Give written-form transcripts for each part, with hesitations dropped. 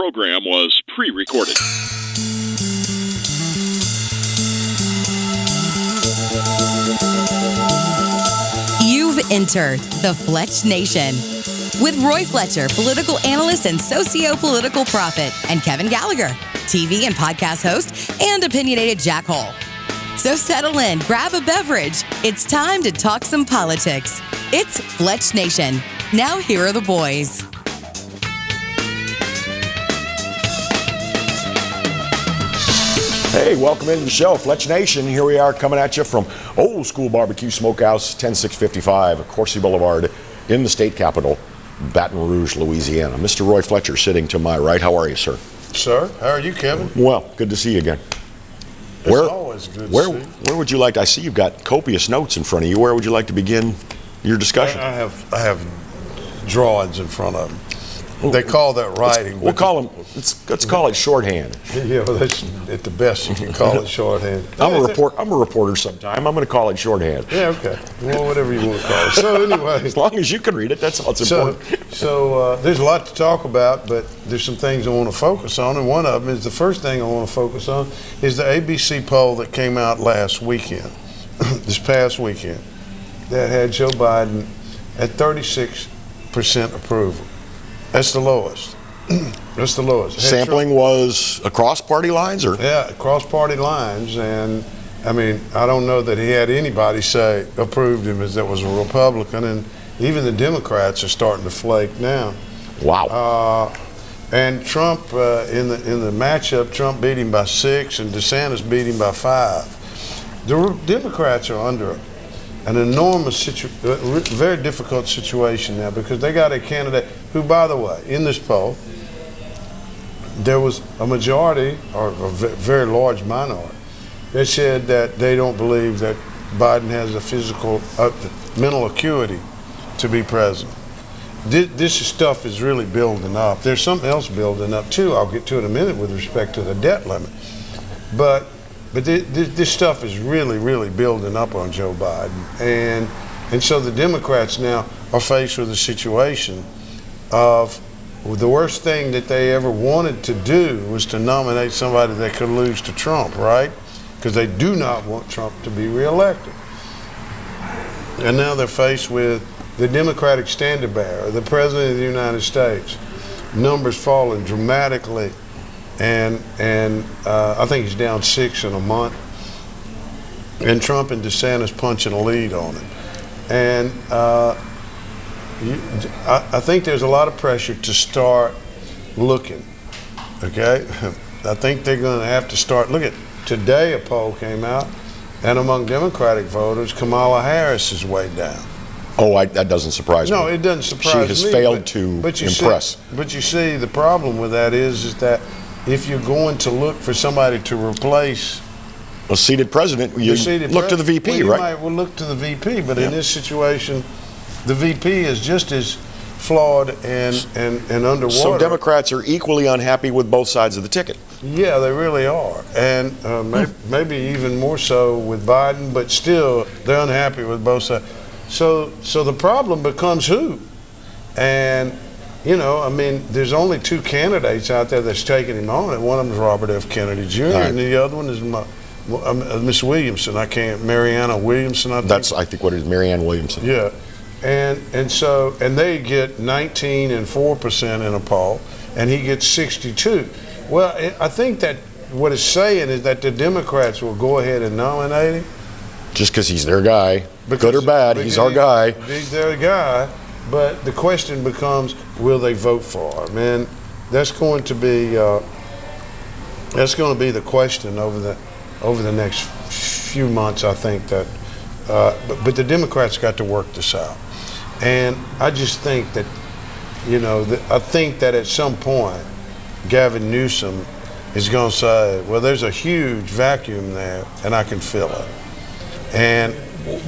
program was pre-recorded. You've entered the Fletch Nation with Roy Fletcher, political analyst and socio-political prophet, and Kevin Gallagher, TV and podcast host, and opinionated jackhole. So settle in, grab a beverage. It's time to talk some politics. It's Fletch Nation. Now here are the boys. Hey, welcome into the show, Fletch Nation. Here we are coming at you from Old School Barbecue Smokehouse, 10655 Coursey Boulevard in the state capital, Baton Rouge, Louisiana. Mr. Roy Fletcher sitting to my right. How are you, sir? Sir, how are you, Kevin? Well, good to see you again. It's always good to see you. Where would you like to, I see you've got copious notes in front of you. Where would you like to begin your discussion? I have drawings in front of them. They call that writing. Let's call it shorthand. Yeah, well, that's at the best you can call it shorthand. I'm a reporter sometime. I'm going to call it shorthand. Yeah, okay. Well, whatever you want to call it. So anyway. As long as you can read it, that's all it's important. So there's a lot to talk about, but there's some things I want to focus on, and one of them is the first thing I want to focus on is the ABC poll that came out last weekend, this past weekend, that had Joe Biden at 36% approval. That's the lowest. That's the lowest. Sampling was across party lines, or? Yeah, across party lines, and I mean, I don't know that he had anybody say approved him as that was a Republican, and even the Democrats are starting to flake now. Wow. And Trump in the matchup, Trump beat him by 6, and DeSantis beat him by 5. The Democrats are under an enormous, very difficult situation now because they got a candidate who, by the way, in this poll, there was a majority, or a very large minority, that said that they don't believe that Biden has a physical, mental acuity to be president. This stuff is really building up. There's something else building up too. I'll get to it in a minute with respect to the debt limit. But this stuff is really, really building up on Joe Biden. And so the Democrats now are faced with a situation of the worst thing that they ever wanted to do was to nominate somebody that could lose to Trump, right? Because they do not want Trump to be reelected. And now they're faced with the Democratic standard bearer, the President of the United States. Numbers falling dramatically. And I think he's down 6 in a month. And Trump and DeSantis punching a lead on it. And I think there's a lot of pressure to start looking, okay? I think they're going to have to start looking. Today a poll came out, and among Democratic voters, Kamala Harris is way down. Oh, that doesn't surprise me. No, it doesn't surprise me. She has failed to impress. But you see, the problem with that is that if you're going to look for somebody to replace a seated president, you look to the VP, right? Right? Might well look to the VP, but in this situation, the VP is just as flawed and underwater. So Democrats are equally unhappy with both sides of the ticket. Yeah, they really are, and maybe even more so with Biden, but still they're unhappy with both sides. So the problem becomes who? And you know, I mean, there's only 2 candidates out there that's taking him on, and one of them is Robert F. Kennedy Jr. Right. And the other one is Miss Williamson. Marianne Williamson. I think what it is, Marianne Williamson. Yeah, and they get 19 and 4% in a poll, and he gets 62. Well, I think that what it's saying is that the Democrats will go ahead and nominate him. Just because he's their guy, good or bad, he's our guy. He's their guy. But the question becomes, will they vote for him? And that's going to be the question over the next few months. I think that, but the Democrats got to work this out, and I just think that, you know, I think that at some point, Gavin Newsom is going to say, well, there's a huge vacuum there, and I can fill it, and.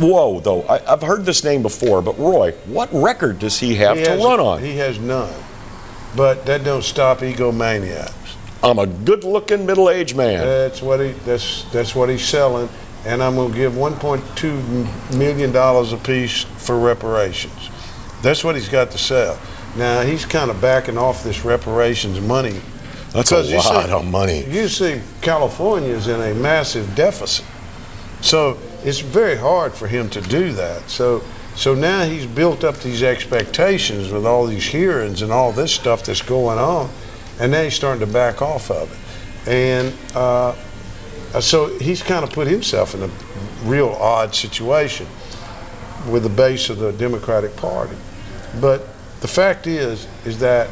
Whoa, though. I've heard this name before, but Roy, what record does he have to run on? He has none. But that don't stop egomaniacs. I'm a good-looking middle-aged man. That's what he's selling, and I'm going to give $1.2 million apiece for reparations. That's what he's got to sell. Now, he's kind of backing off this reparations money That's a lot of money. You see, California's in a massive deficit. So it's very hard for him to do that. So now he's built up these expectations with all these hearings and all this stuff that's going on, and now he's starting to back off of it. And so he's kind of put himself in a real odd situation with the base of the Democratic Party. But the fact is that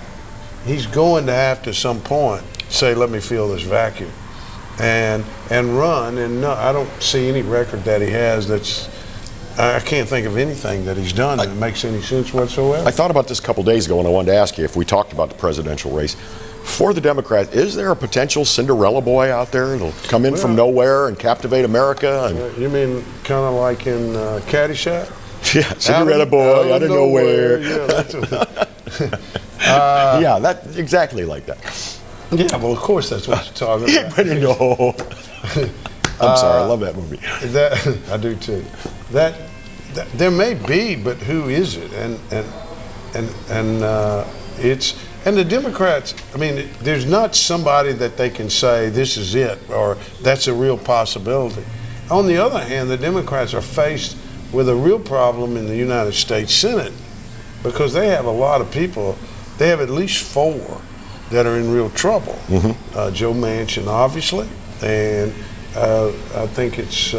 he's going to have to some point say, let me fill this vacuum and run. And no, I don't see any record that he has I can't think of anything that he's done that makes any sense whatsoever. I thought about this a couple days ago, and I wanted to ask you if we talked about the presidential race. For the Democrats, is there a potential Cinderella boy out there that'll come in from nowhere and captivate America? You mean kind of like in Caddyshack? Yeah, Cinderella boy out of nowhere. Yeah, yeah, that exactly like that. Yeah, well, of course that's what you're talking about. But no. I'm sorry, I love that movie. I do too. That there may be, but who is it? And the Democrats. I mean, there's not somebody that they can say this is it or that's a real possibility. On the other hand, the Democrats are faced with a real problem in the United States Senate because they have a lot of people. They have at least 4 that are in real trouble. Mm-hmm. Joe Manchin, obviously, and I think it's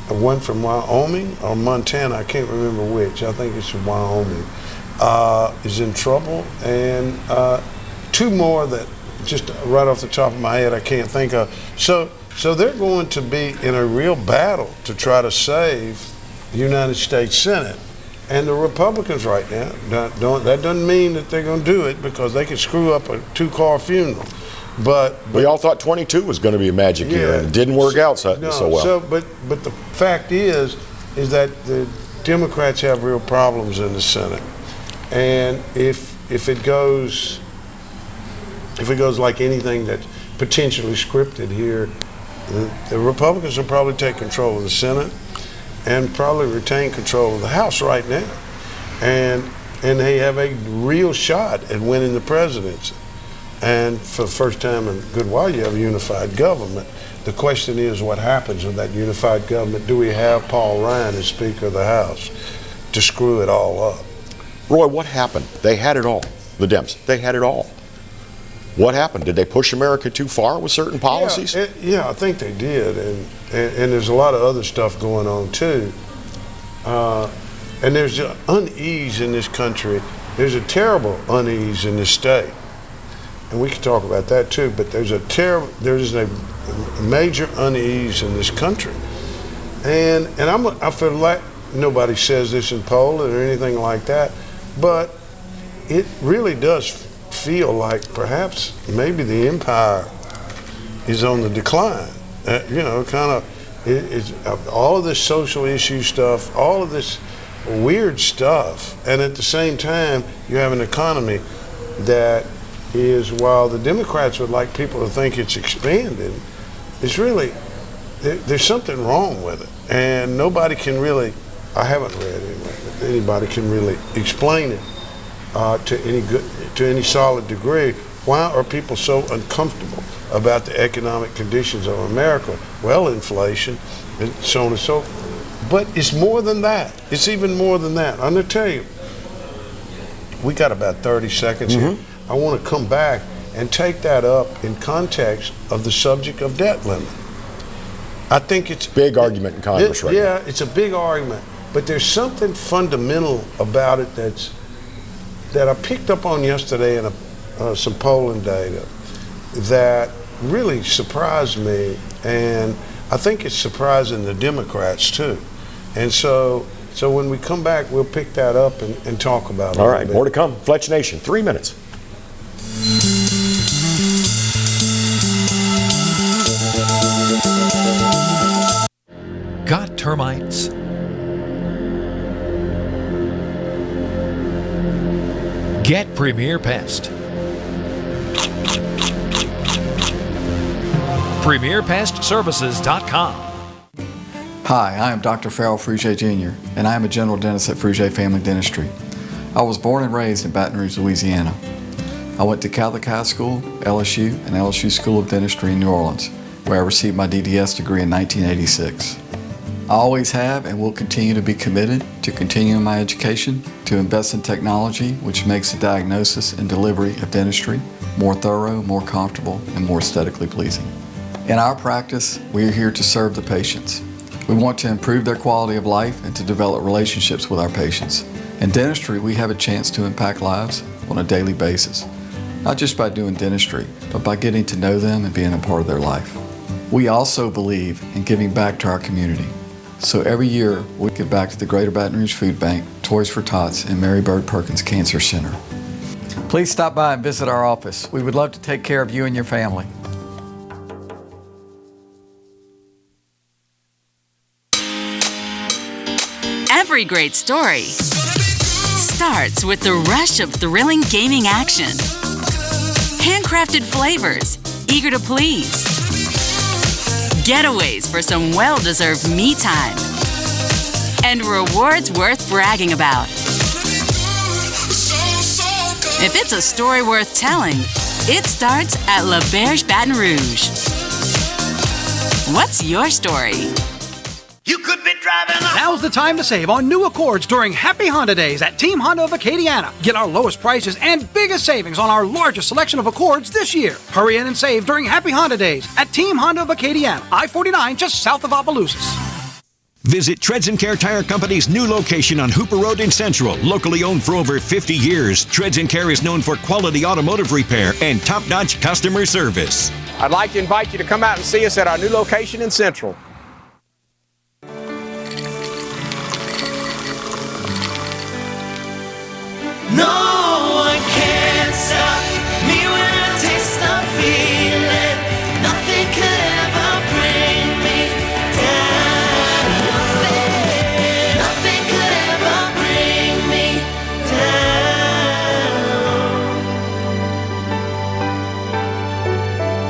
one from Wyoming or Montana. I can't remember which. I think it's from Wyoming. Is in trouble, and 2 more that just right off the top of my head I can't think of. So they're going to be in a real battle to try to save the United States Senate. And the Republicans right now, that doesn't mean that they're going to do it because they could screw up a 2-car funeral. But we all thought 22 was going to be a magic year, and it didn't work out so well. But the fact is that the Democrats have real problems in the Senate, and if it goes like anything that's potentially scripted here, the Republicans will probably take control of the Senate and probably retain control of the House right now, and they have a real shot at winning the presidency. And for the first time in a good while, you have a unified government. The question is, what happens with that unified government? Do we have Paul Ryan as Speaker of the House to screw it all up? Roy, what happened? They had it all. The Dems, they had it all. What happened? Did they push America too far with certain policies? Yeah, I think they did. And there's a lot of other stuff going on, too. And there's unease in this country. There's a terrible unease in this state. And we can talk about that, too. But there's a major unease in this country. And I feel like nobody says this in Poland or anything like that, but it really does feel like perhaps maybe the empire is on the decline. It's all of this social issue stuff, all of this weird stuff, and at the same time, you have an economy that is, while the Democrats would like people to think it's expanded, it's really, there's something wrong with it, and nobody can really, I haven't read anyway, anybody can really explain it to any solid degree. Why are people so uncomfortable about the economic conditions of America? Well, inflation and so on and so forth. But it's more than that. It's even more than that. I'm going to tell you, we got about 30 seconds here. I want to come back and take that up in context of the subject of debt limit. I think it's big argument in Congress right now. Yeah, it's a big argument. But there's something fundamental about it that I picked up on yesterday in some polling data that really surprised me, and I think it's surprising the Democrats too. And so when we come back, we'll pick that up and talk about it. All right, more to come. Fletch Nation, 3 minutes. Got termites? Get Premier Pest. PremierPestServices.com. Hi, I am Dr. Farrell Frugier Jr., and I am a general dentist at Frugier Family Dentistry. I was born and raised in Baton Rouge, Louisiana. I went to Catholic High School, LSU, and LSU School of Dentistry in New Orleans, where I received my DDS degree in 1986. I always have and will continue to be committed to continuing my education, to invest in technology which makes the diagnosis and delivery of dentistry more thorough, more comfortable, and more aesthetically pleasing. In our practice, we are here to serve the patients. We want to improve their quality of life and to develop relationships with our patients. In dentistry, we have a chance to impact lives on a daily basis, not just by doing dentistry, but by getting to know them and being a part of their life. We also believe in giving back to our community. So every year, we give back to the Greater Baton Rouge Food Bank, Toys for Tots, and Mary Bird Perkins Cancer Center. Please stop by and visit our office. We would love to take care of you and your family. Every great story starts with the rush of thrilling gaming action. Handcrafted flavors, eager to please. Getaways for some well-deserved me time. And rewards worth bragging about. If it's a story worth telling, it starts at La Berge Baton Rouge. What's your story? You could be driving a... Now's the time to save on new Accords during Happy Honda Days at Team Honda of Acadiana. Get our lowest prices and biggest savings on our largest selection of Accords this year. Hurry in and save during Happy Honda Days at Team Honda of Acadiana, I-49 just south of Opelousas. Visit Treads & Care Tire Company's new location on Hooper Road in Central. Locally owned for over 50 years, Treads & Care is known for quality automotive repair and top-notch customer service. I'd like to invite you to come out and see us at our new location in Central. No one can stop me when I taste the feeling. Nothing could ever bring me down. Nothing could ever bring me down.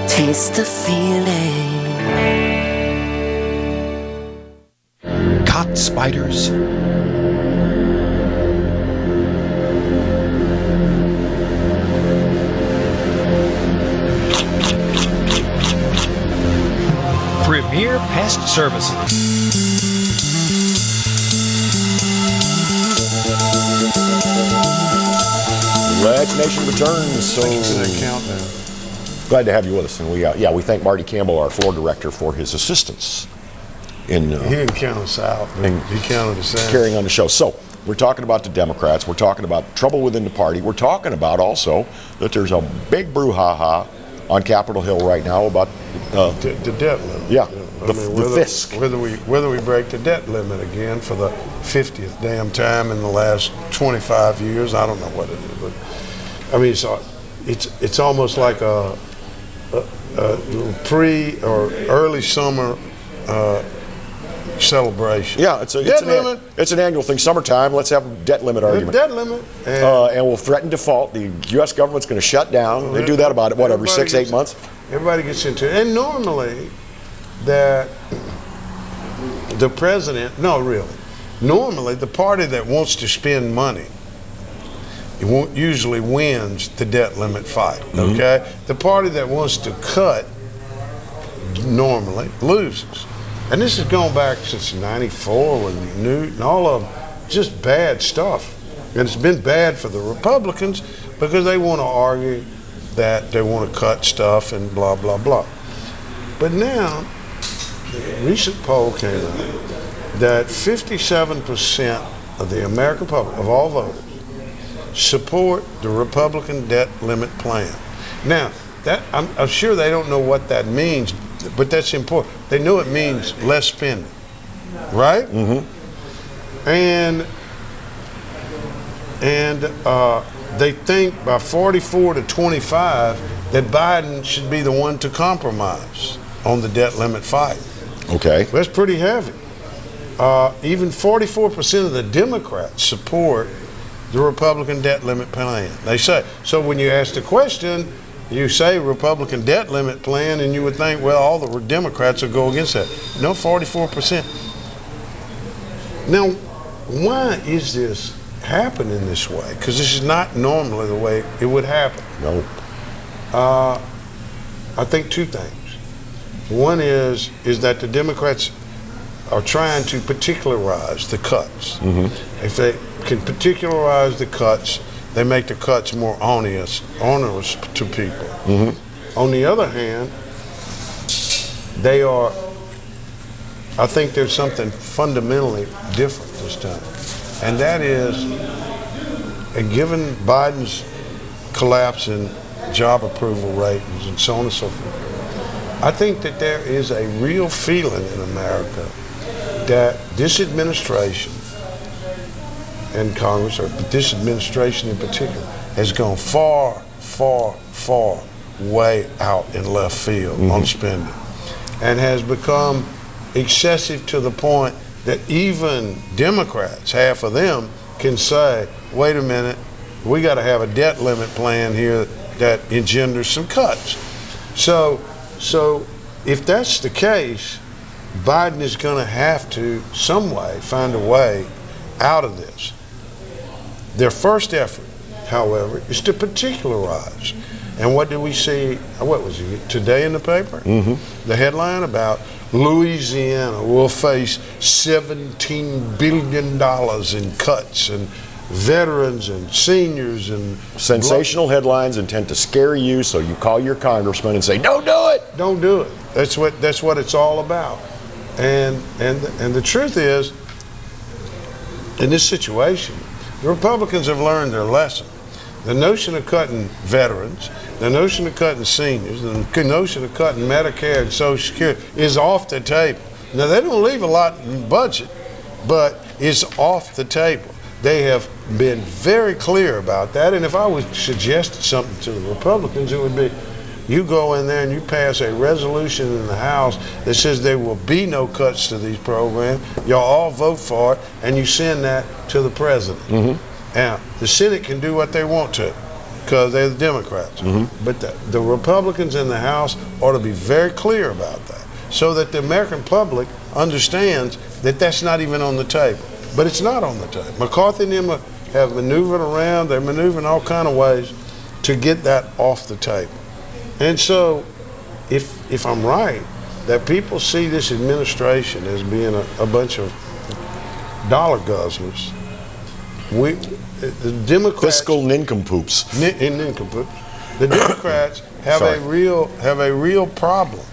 Taste the feeling. Caught spiders? Premier Pest Services. Fletch Nation returns. So Thank you for that countdown. glad to have you with us, and we thank Marty Campbell, our floor director, for his assistance in He didn't count us out, but he counted us in. carrying on the show. So we're talking about the Democrats. We're talking about trouble within the party. We're talking about also that there's a big brouhaha on Capitol Hill right now about the debt limit. Yeah, I the mean, fisc. Whether we break the debt limit again for the 50th damn time in the last 25 years, I don't know what it is, but I mean it's almost like a pre or early summer celebration. Yeah, it's an annual thing. Summertime, let's have a debt limit argument. Debt limit. And we'll threaten default. The U.S. government's going to shut down. They do that about, every 6-8 months? Everybody gets into it. And normally, the president, normally the party that wants to spend money, usually wins the debt limit fight, okay? The party that wants to cut normally loses. And this has gone back since '94 with Newt and all of them, just bad stuff. And it's been bad for the Republicans because they want to argue that they want to cut stuff and blah, blah, blah. But now, a recent poll came out that 57% of the American public, of all voters, support the Republican debt limit plan. Now, that I'm sure they don't know what that means, but that's important. They know it means less spending, right? Mm-hmm. And they think by 44 to 25 that Biden should be the one to compromise on the debt limit fight. Okay. That's pretty heavy. Even 44% of the Democrats support the Republican debt limit plan. They say. So when you ask the question, you say Republican debt limit plan, and you would think, well, all the Democrats will go against that. No, 44%. Now, why is this happen in this way, because this is not normally the way it would happen. No. I think two things. One is that the Democrats are trying to particularize the cuts. Mm-hmm. If they can particularize the cuts, they make the cuts more onerous to people. Mm-hmm. On the other hand, I think there's something fundamentally different this time. And that is, given Biden's collapse in job approval ratings and so on and so forth, I think that there is a real feeling in America that this administration and Congress, or this administration in particular, has gone far, far, far way out in left field on spending, and has become excessive to the point that even Democrats, half of them, can say, wait a minute, we got to have a debt limit plan here that engenders some cuts. So if that's the case, Biden is going to have to, some way, find a way out of this. Their first effort, however, is to particularize. And what did we see? What was it, today in the paper? Mm-hmm. The headline about Louisiana will face $17 billion in cuts, and veterans and seniors and sensational headlines intent to scare you, so you call your congressman and say, "Don't do it. Don't do it." That's what it's all about. And the truth is, in this situation, the Republicans have learned their lesson. The notion of cutting veterans, the notion of cutting seniors, the notion of cutting Medicare and Social Security is off the table. Now, they don't leave a lot in the budget, but it's off the table. They have been very clear about that, and if I would suggest something to the Republicans, it would be, you go in there and you pass a resolution in the House that says there will be no cuts to these programs. Y'all all vote for it, and you send that to the president. Mm-hmm. Now, the Senate can do what they want to, because they're the Democrats. Mm-hmm. But the Republicans in the House ought to be very clear about that, so that the American public understands that that's not even on the table. But it's not on the table. McCarthy and them have maneuvered around. They're maneuvering all kind of ways to get that off the table. And so, if I'm right, that people see this administration as being a bunch of dollar guzzlers, the Democrats, fiscal nincompoops. Nincompoops. The Democrats have a real problem.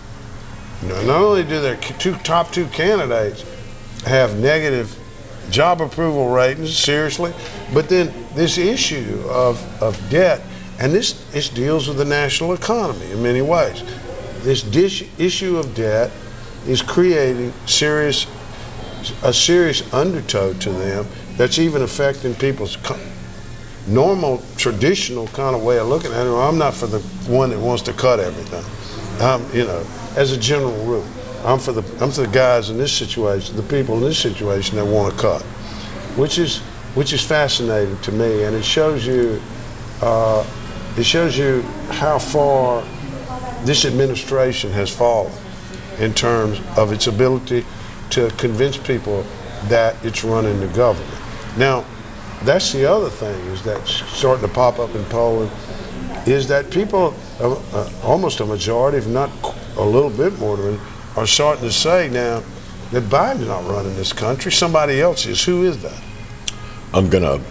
Not only do their top two candidates have negative job approval ratings, seriously, but then this issue of debt, and this deals with the national economy in many ways. This issue of debt is creating a serious undertow to them that's even affecting people's normal, traditional kind of way of looking at it. I'm not for the one that wants to cut everything. As a general rule, I'm for the guys in this situation, the people in this situation that want to cut, which is fascinating to me, and it shows you how far this administration has fallen in terms of its ability to convince people that it's running the government. Now, that's the other thing is that's starting to pop up in polling, is that people, almost a majority, if not a little bit more than, are starting to say now that Biden's not running this country, somebody else is. Who is that? I'm going to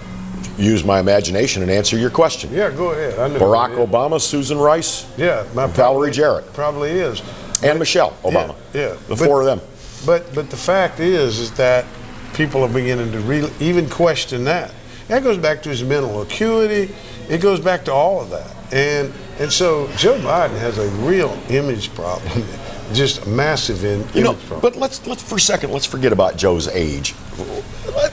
use my imagination and answer your question. Yeah, go ahead. I know Barack Obama, Susan Rice, Valerie Jarrett. Probably is. And Michelle Obama. Yeah. The four of them. But the fact is that people are beginning to even question that. That goes back to his mental acuity. It goes back to all of that. And so Joe Biden has a real image problem, just a massive image problem. But let's for a second, let's forget about Joe's age.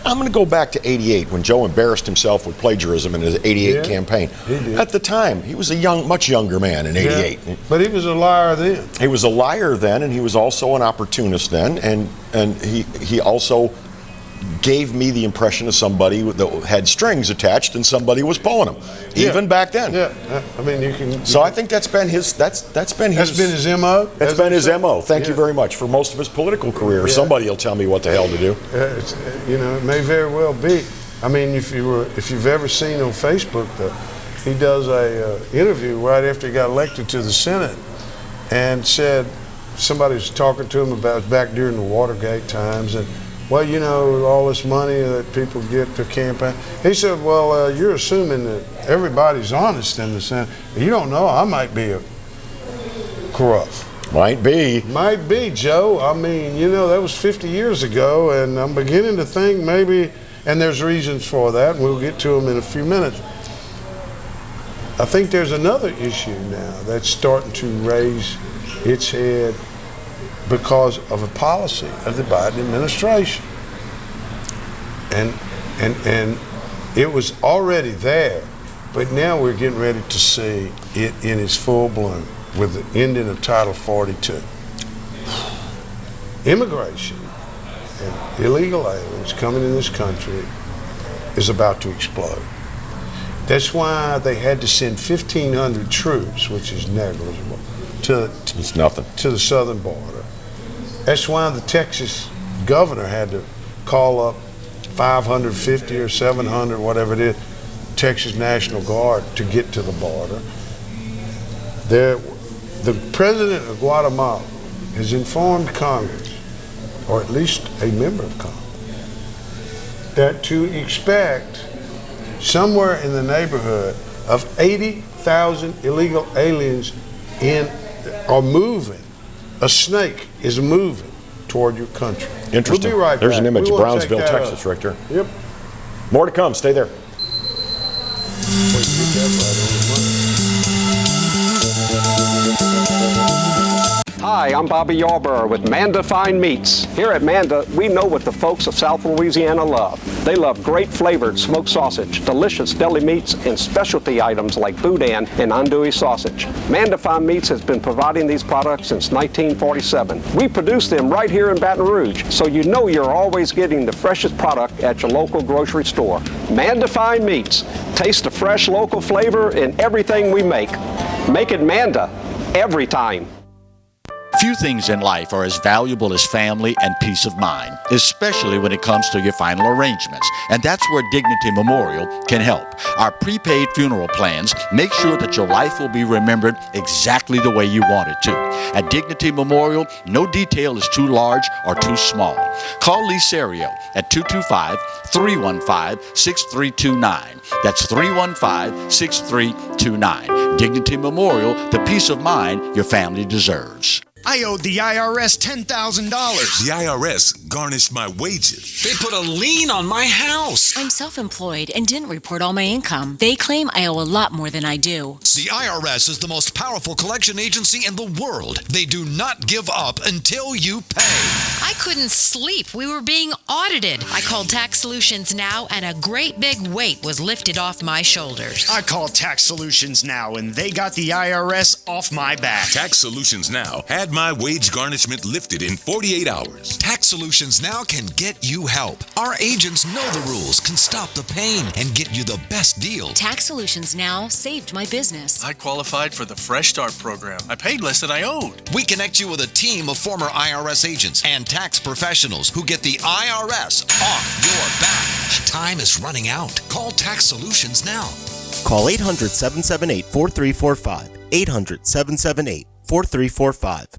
I'm going to go back to 88 when Joe embarrassed himself with plagiarism in his 88 campaign. He did. At the time, he was a much younger man in 88. Yeah, but he was a liar then. He was a liar then, and he was also an opportunist then, and he also gave me the impression of somebody that had strings attached and somebody was pulling them, even back then. Yeah, I mean you can. So I think that's been his MO. That's been his MO. Thank you very much for most of his political career. Yeah. Somebody will tell me what the hell to do. It may very well be. I mean, if you've ever seen on Facebook, he does a interview right after he got elected to the Senate, and said somebody was talking to him about back during the Watergate times, and well, you know, all this money that people get to campaign. He said, well, you're assuming that everybody's honest in the Senate. You don't know. I might be corrupt. Might be. Might be, Joe. I mean, you know, that was 50 years ago, and I'm beginning to think maybe, and there's reasons for that, and we'll get to them in a few minutes. I think there's another issue now that's starting to raise its head because of a policy of the Biden administration. And it was already there, but now we're getting ready to see it in its full bloom with the ending of Title 42. Immigration and illegal aliens coming in this country is about to explode. That's why they had to send 1,500 troops, which is negligible, it's nothing, to the southern border. That's why the Texas governor had to call up 550 or 700, whatever it is, Texas National Guard to get to the border. The president of Guatemala has informed Congress, or at least a member of Congress, that to expect somewhere in the neighborhood of 80,000 illegal aliens are moving. A snake is moving toward your country. Interesting. We'll be right There's back. an image We of won't Brownsville, take that Texas, right there. Yep. More to come. Stay there. Hi, I'm Bobby Yarborough with Manda Fine Meats. Here at Manda, we know what the folks of South Louisiana love. They love great flavored smoked sausage, delicious deli meats, and specialty items like boudin and andouille sausage. Manda Fine Meats has been providing these products since 1947. We produce them right here in Baton Rouge, so you know you're always getting the freshest product at your local grocery store. Manda Fine Meats. Taste the fresh local flavor in everything we make. Make it Manda every time. Few things in life are as valuable as family and peace of mind, especially when it comes to your final arrangements. And that's where Dignity Memorial can help. Our prepaid funeral plans make sure that your life will be remembered exactly the way you want it to. At Dignity Memorial, no detail is too large or too small. Call Lee Serio at 225-315-6329. That's 315-6329. Dignity Memorial, the peace of mind your family deserves. I owed the IRS $10,000. The IRS garnished my wages. They put a lien on my house. I'm self-employed and didn't report all my income. They claim I owe a lot more than I do. The IRS is the most powerful collection agency in the world. They do not give up until you pay. I couldn't sleep. We were being audited. I called Tax Solutions Now, and a great big weight was lifted off my shoulders. I called Tax Solutions Now, and they got the IRS off my back. Tax Solutions Now had my wage garnishment lifted in 48 hours. Tax Solutions Now can get you help. Our agents know the rules, can stop the pain, and get you the best deal. Tax Solutions Now saved my business. I qualified for the Fresh Start program. I paid less than I owed. We connect you with a team of former IRS agents and tax professionals who get the IRS off your back. Time is running out. Call Tax Solutions now. Call 800-778-4345. 800-778-4345.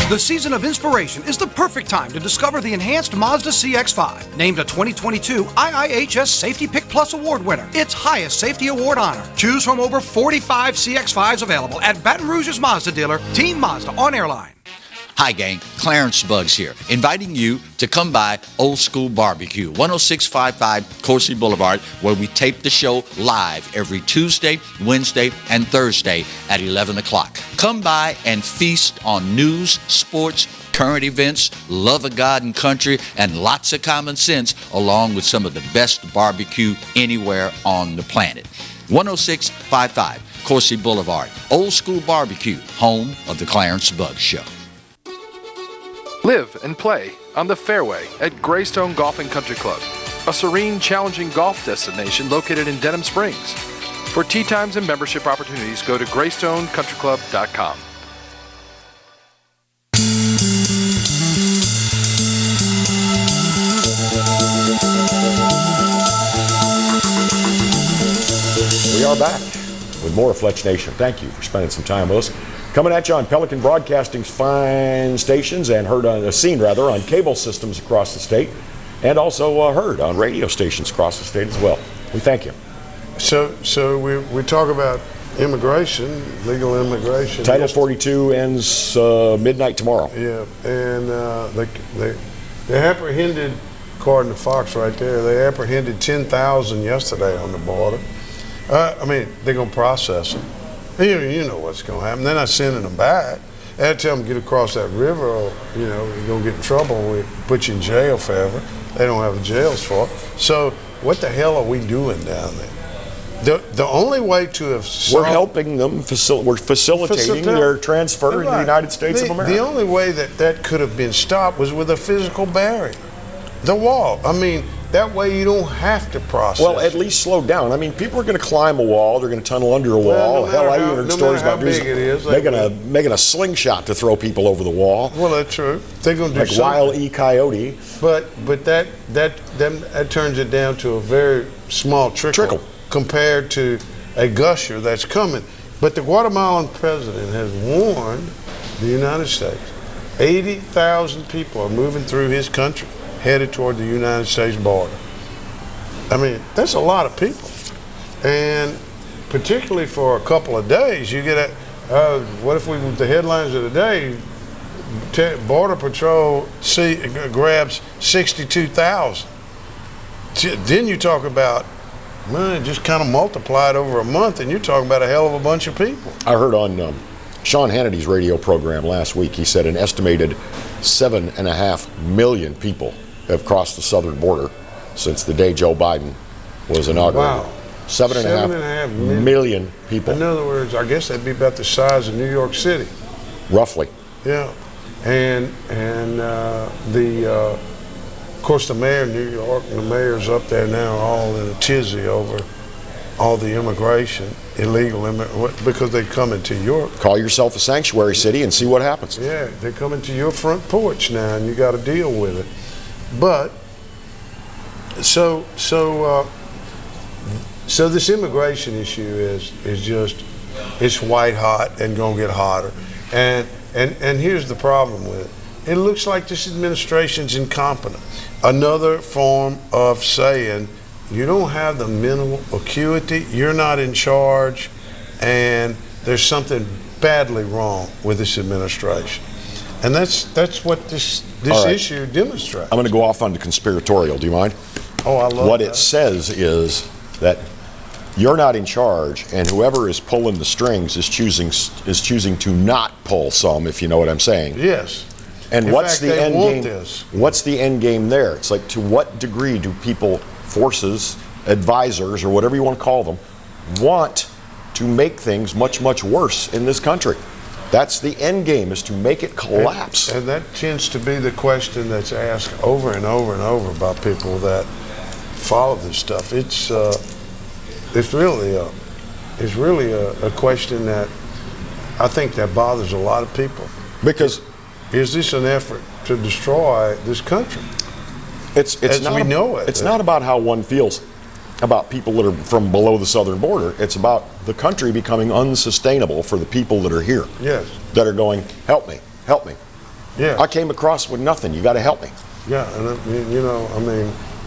The season of inspiration is the perfect time to discover the enhanced Mazda CX-5, named a 2022 IIHS Safety Pick Plus Award winner, its highest safety award honor. Choose from over 45 CX-5s available at Baton Rouge's Mazda dealer, Team Mazda on Airline. Hi gang, Clarence Buggs here, inviting you to come by Old School Barbecue, 10655 Coursey Boulevard, where we tape the show live every Tuesday, Wednesday, and Thursday at 11 o'clock. Come by and feast on news, sports, current events, love of God and country, and lots of common sense, along with some of the best barbecue anywhere on the planet. 10655 Coursey Boulevard, Old School Barbecue, home of the Clarence Buggs Show. Live and play on the fairway at Greystone Golf and Country Club, a serene, challenging golf destination located in Denham Springs. For tee times and membership opportunities, go to GreystoneCountryClub.com. are back with more of Fletch Nation. Thank you for spending some time with us. Coming at you on Pelican Broadcasting's fine stations and seen on cable systems across the state, and also heard on radio stations across the state as well. We thank you. So we talk about immigration, legal immigration. Title 42 ends midnight tomorrow. Yeah, and they apprehended, according to Fox right there, they apprehended 10,000 yesterday on the border. They're going to process them. You know what's going to happen. They're not sending them back. They had to tell them to get across that river or, you're going to get in trouble. We put you in jail forever. They don't have the jails for it. So what the hell are we doing down there? The only way to have we're helping them, we're facilitating their transfer into the United States of America. The only way that could have been stopped was with a physical barrier. The wall. That way you don't have to process. Well, at least slow down. People are going to climb a wall. They're going to tunnel under a wall. Hell, I even heard stories about making a slingshot to throw people over the wall. Well, that's true. They're going to do like something. Wile E. Coyote. But that turns it down to a very small trickle compared to a gusher that's coming. But the Guatemalan president has warned the United States. 80,000 people are moving through his country, headed toward the United States border. That's a lot of people. And particularly for a couple of days, you get what if the headlines of the day, Border Patrol grabs 62,000. Then you talk about, just kind of multiplied over a month, and you're talking about a hell of a bunch of people. I heard on Sean Hannity's radio program last week, he said an estimated 7.5 million people have crossed the southern border since the day Joe Biden was inaugurated. Wow. 7.5 million people. In other words, I guess that'd be about the size of New York City. Roughly. Yeah. And of course, the mayor of New York and the mayors up there now are all in a tizzy over all the illegal immigration, because they come into your... Call yourself a sanctuary city and see what happens. Yeah, they come into your front porch now, and you got to deal with it. But, so this immigration issue is it's white hot and going to get hotter. And here's the problem with it. It looks like this administration's incompetent. Another form of saying, you don't have the mental acuity, you're not in charge, and there's something badly wrong with this administration. And that's what this issue demonstrates. I'm going to go off on the conspiratorial. Do you mind? Oh, I love what that. It says is that you're not in charge, and whoever is pulling the strings is choosing to not pull some, if you know what I'm saying. Yes. And what's the end game? This. What's the end game there? It's like, to what degree do people, forces, advisors, or whatever you want to call them, want to make things much, much worse in this country? That's the end game, is to make it collapse. And that tends to be the question that's asked over and over and over by people that follow this stuff. It's really a question that I think that bothers a lot of people. Because is this an effort to destroy this country? It's not, we know it. It's not about how one feels about people that are from below the southern border. It's about the country becoming unsustainable for the people that are here. Yes. That are going, help me. Yeah. I came across with nothing. You got to help me. Yeah, and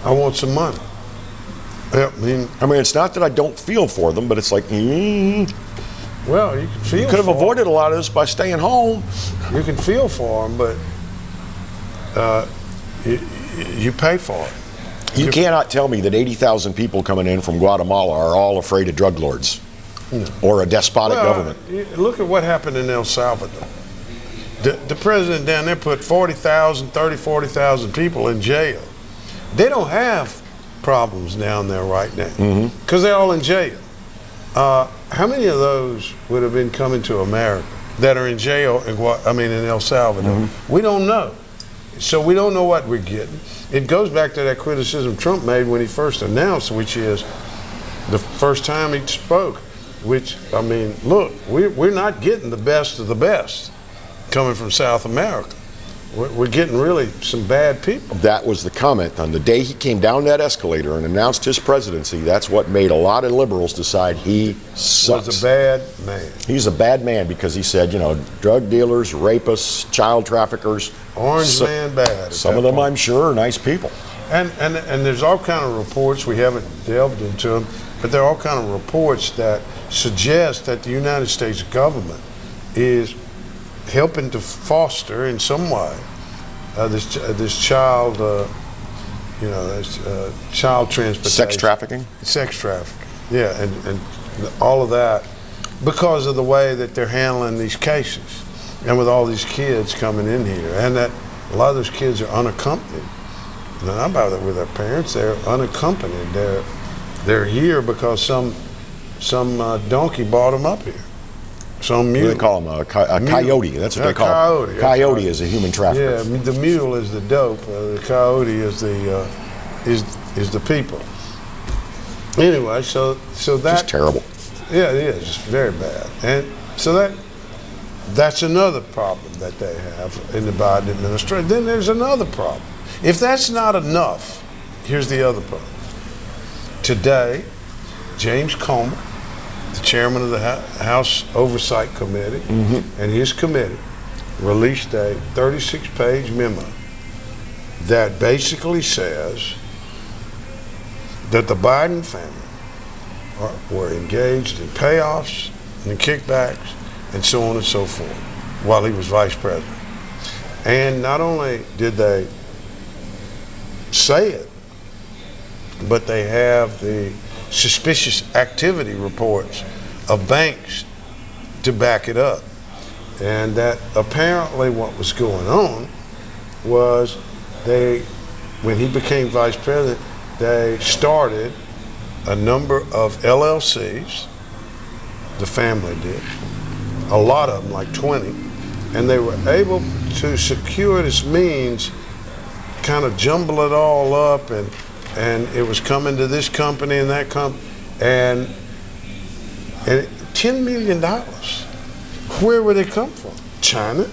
I want some money. It's not that I don't feel for them, but it's like, well, you can feel. You could have avoided a lot of this by staying home. You can feel for them, but you pay for it. You cannot tell me that 80,000 people coming in from Guatemala are all afraid of drug lords or a despotic government. Look at what happened in El Salvador. The president down there put 40,000 people in jail. They don't have problems down there right now because they're all in jail. How many of those would have been coming to America that are in jail in El Salvador? We don't know. So we don't know what we're getting. It goes back to that criticism Trump made when he first announced, which is the first time he spoke, which, look, we're not getting the best of the best coming from South America. we're getting really some bad people. That was the comment. On the day he came down that escalator and announced his presidency, that's what made a lot of liberals decide he sucks. Was a bad man. He's a bad man because he said, drug dealers, rapists, child traffickers. Orange man bad. Some of them, I'm sure, are nice people. And there's all kind of reports, we haven't delved into them, but there are all kind of reports that suggest that the United States government is helping to foster in some way this child, child transportation. Sex trafficking? Sex trafficking, yeah, and all of that because of the way that they're handling these cases and with all these kids coming in here, and that a lot of those kids are unaccompanied. Not about it with their parents, they're unaccompanied. They're here because some donkey brought them up here. Some mule. What do they call them? A coyote. That's what they call them. Coyote is a human trafficker. Yeah, the mule is the dope. The coyote is the people. Anyway, so that just terrible. Yeah, it is. It's very bad. And so that's another problem that they have in the Biden administration. Then there's another problem. If that's not enough, here's the other problem. Today, James Comer, the chairman of the House Oversight Committee, and his committee released a 36-page memo that basically says that the Biden family were engaged in payoffs and kickbacks and so on and so forth while he was vice president. And not only did they say it, but they have the suspicious activity reports of banks to back it up. And that apparently what was going on was when he became vice president, they started a number of LLCs, the family did, a lot of them, like 20, and they were able to secure this means, kind of jumble it all up, and it was coming to this company and that company, and $10 million. Where would it come from? China,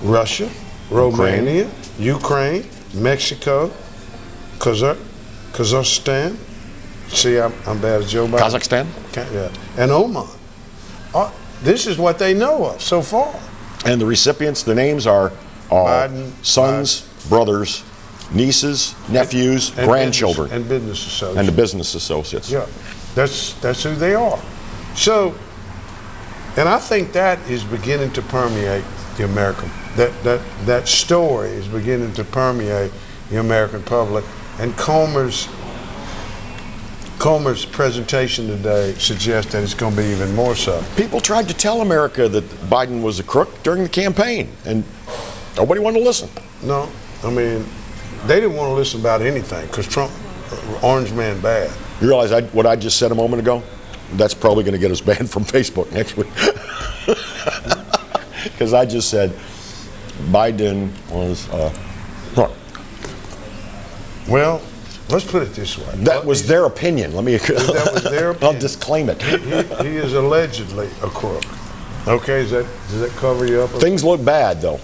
Russia, Romania, Ukraine, Mexico, Kazakhstan. See, I'm bad as Joe Biden. Kazakhstan? Yeah, and Oman. This is what they know of so far. And the recipients, the names are Biden, sons, brothers, nieces, nephews, and grandchildren. Business associates. And the business associates. Yeah, that's who they are. So, and I think that is beginning to permeate the American, that story is beginning to permeate the American public. And Comer's presentation today suggests that it's going to be even more so. People tried to tell America that Biden was a crook during the campaign, and nobody wanted to listen. No, I mean, they didn't want to listen about anything because Trump, orange man bad. You realize what I just said a moment ago? That's probably going to get us banned from Facebook next week. Because I just said Biden was crook. Well, let's put it this way. That was their opinion. Let me. That was their opinion. I'll disclaim it. He is allegedly a crook. Okay, does that cover you up? Things look bad, though.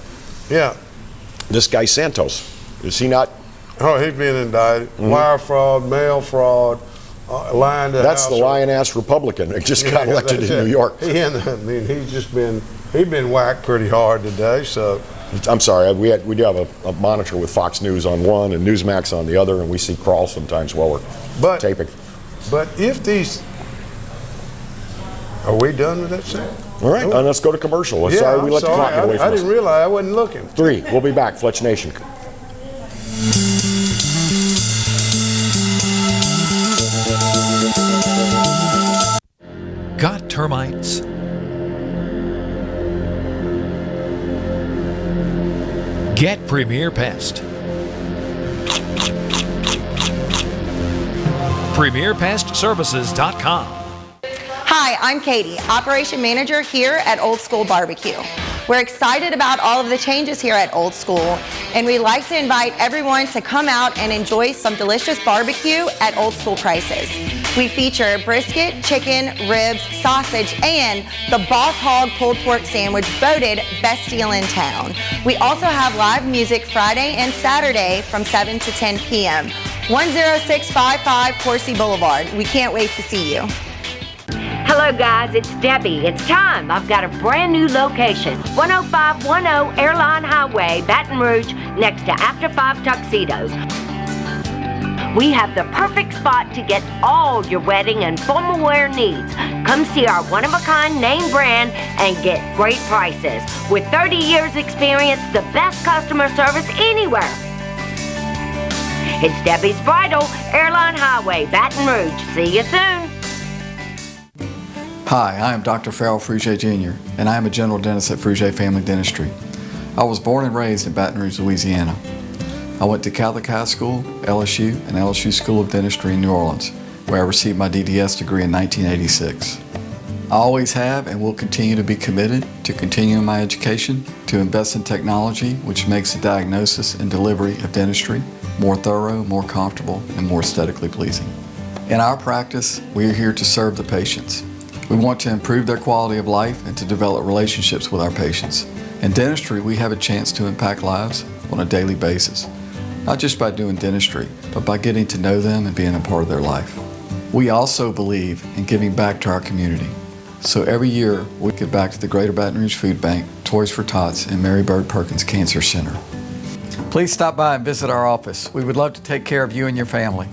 Yeah. This guy Santos, is he not? Oh, he's being indicted. Mm-hmm. Wire fraud, mail fraud, lying to That's the lion-ass Republican that just got elected in New York. He's been whacked pretty hard today. So. I'm sorry, we do have a monitor with Fox News on one and Newsmax on the other, and we see crawl sometimes while we're taping. But if these, are we done with that segment? All right, let's go to commercial. Yeah, sorry we let the clock get away from us. I didn't realize I wasn't looking. 3, we'll be back. Fletch Nation. Got termites? Get Premier Pest. PremierPestServices.com. Hi, I'm Katie, Operation Manager here at Old School Barbecue. We're excited about all of the changes here at Old School, and we'd like to invite everyone to come out and enjoy some delicious barbecue at Old School prices. We feature brisket, chicken, ribs, sausage, and the Boss Hog pulled pork sandwich voted best deal in town. We also have live music Friday and Saturday from 7 to 10 p.m. 10655 Coursey Boulevard. We can't wait to see you. Hello guys, it's Debbie. It's time. I've got a brand new location. 10510 Airline Highway, Baton Rouge, next to After 5 Tuxedos. We have the perfect spot to get all your wedding and formal wear needs. Come see our one-of-a-kind name brand and get great prices. With 30 years experience, the best customer service anywhere. It's Debbie's Bridal, Airline Highway, Baton Rouge. See you soon. Hi, I am Dr. Farrell Frugier Jr., and I am a general dentist at Frugier Family Dentistry. I was born and raised in Baton Rouge, Louisiana. I went to Catholic High School, LSU, and LSU School of Dentistry in New Orleans, where I received my DDS degree in 1986. I always have and will continue to be committed to continuing my education, to invest in technology which makes the diagnosis and delivery of dentistry more thorough, more comfortable, and more aesthetically pleasing. In our practice, we are here to serve the patients. We want to improve their quality of life and to develop relationships with our patients. In dentistry, we have a chance to impact lives on a daily basis, not just by doing dentistry, but by getting to know them and being a part of their life. We also believe in giving back to our community. So every year, we give back to the Greater Baton Rouge Food Bank, Toys for Tots, and Mary Bird Perkins Cancer Center. Please stop by and visit our office. We would love to take care of you and your family.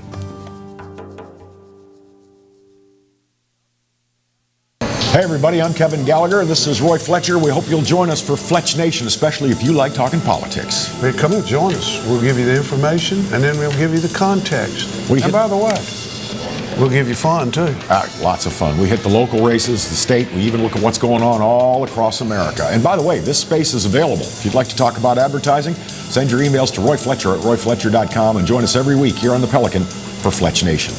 Hey everybody, I'm Kevin Gallagher. This is Roy Fletcher. We hope you'll join us for Fletch Nation, especially if you like talking politics. Hey, come and join us. We'll give you the information, and then we'll give you the context. And by the way, we'll give you fun too. Lots of fun. We hit the local races, the state. We even look at what's going on all across America. And by the way, this space is available. If you'd like to talk about advertising, send your emails to Roy Fletcher at royfletcher.com and join us every week here on the Pelican for Fletch Nation.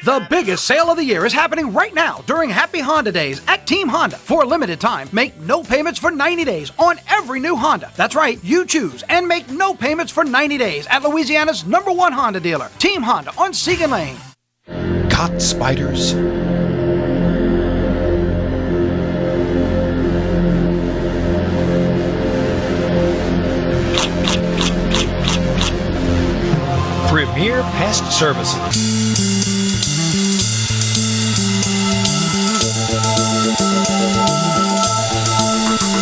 The biggest sale of the year is happening right now during Happy Honda Days at Team Honda. For a limited time, make no payments for 90 days on every new Honda. That's right, you choose and make no payments for 90 days at Louisiana's #1 Honda dealer, Team Honda on Segan Lane. Caught spiders? Premier Pest Services.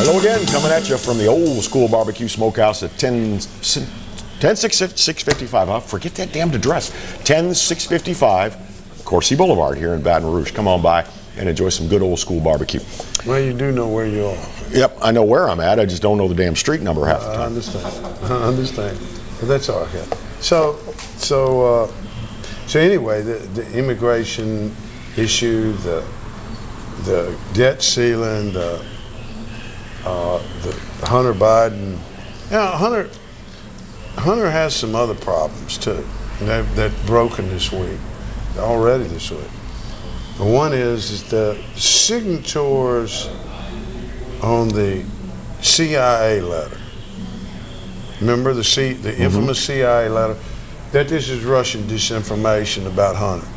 Hello again, coming at you from the Old School Barbecue Smokehouse at 10655. Huh? Forget that damned address. 10655 Coursey Boulevard here in Baton Rouge. Come on by and enjoy some good old school barbecue. Well, you do know where you are. Yep, I know where I'm at. I just don't know the damn street number half the time. I understand. But that's all right. So anyway, the immigration issue, the debt ceiling, the Hunter Biden. Hunter has some other problems too. That broken this week, already this week. The one is the signatures on the CIA letter. Remember the infamous CIA letter that this is Russian disinformation about Hunter.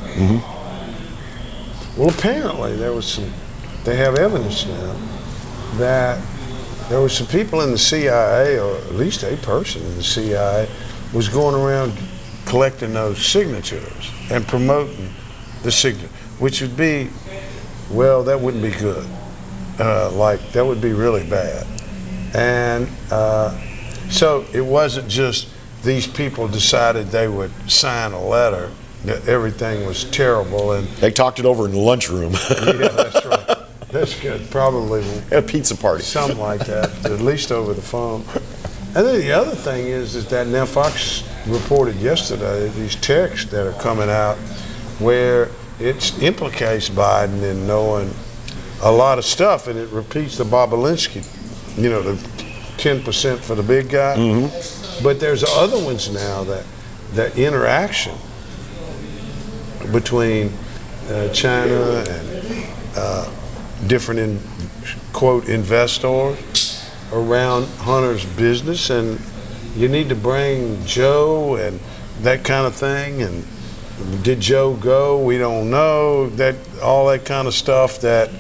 Well, apparently they have evidence now that there were some people in the CIA, or at least a person in the CIA, was going around collecting those signatures and promoting the signature, which would be, well, that wouldn't be good. That would be really bad. And so it wasn't just these people decided they would sign a letter that everything was terrible, and they talked it over in the lunchroom. Yeah, that's right. That's good. Probably a pizza party, something like that, at least over the phone. And then the other thing is that now Fox reported yesterday these texts that are coming out where it implicates Biden in knowing a lot of stuff, and it repeats the Bobolinsky, the 10% for the big guy. But there's other ones now that interaction between China and different quote investors around Hunter's business, and you need to bring Joe and that kind of thing. And did Joe go? We don't know. All that kind of stuff that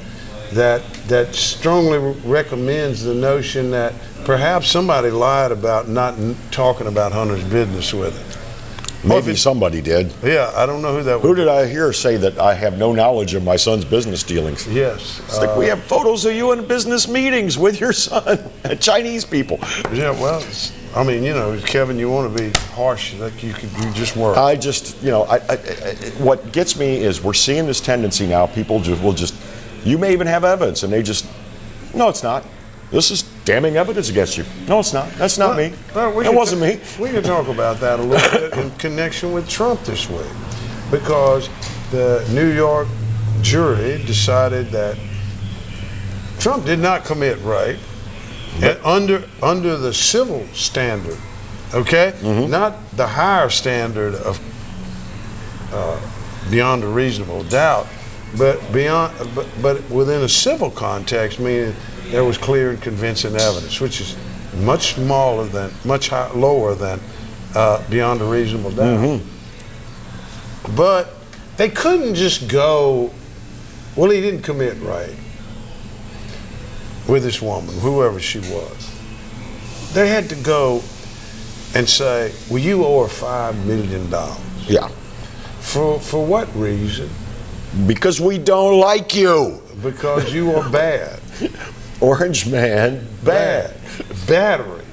strongly recommends the notion that perhaps somebody lied about not talking about Hunter's business with him. Maybe somebody did. Yeah, I don't know who that was. Who did I hear say that I have no knowledge of my son's business dealings? Yes. It's like, we have photos of you in business meetings with your son, Chinese people. Yeah, well, I mean, Kevin, you want to be harsh, like you just work. I just, what gets me is we're seeing this tendency now. People will just, you may even have evidence, and they just, no, it's not. This is damning evidence against you. No, it's not. That's not me. It wasn't me. We can talk about that a little bit in connection with Trump this week, because the New York jury decided that Trump did not commit rape under the civil standard, okay? Not the higher standard of beyond a reasonable doubt, but within a civil context, meaning there was clear and convincing evidence, which is much lower than beyond a reasonable doubt. But they couldn't just go, well, he didn't commit rape with this woman, whoever she was. They had to go and say, well, you owe her $5 million. Yeah. For what reason? Because we don't like you. Because you are bad. Orange man, bad. Battery.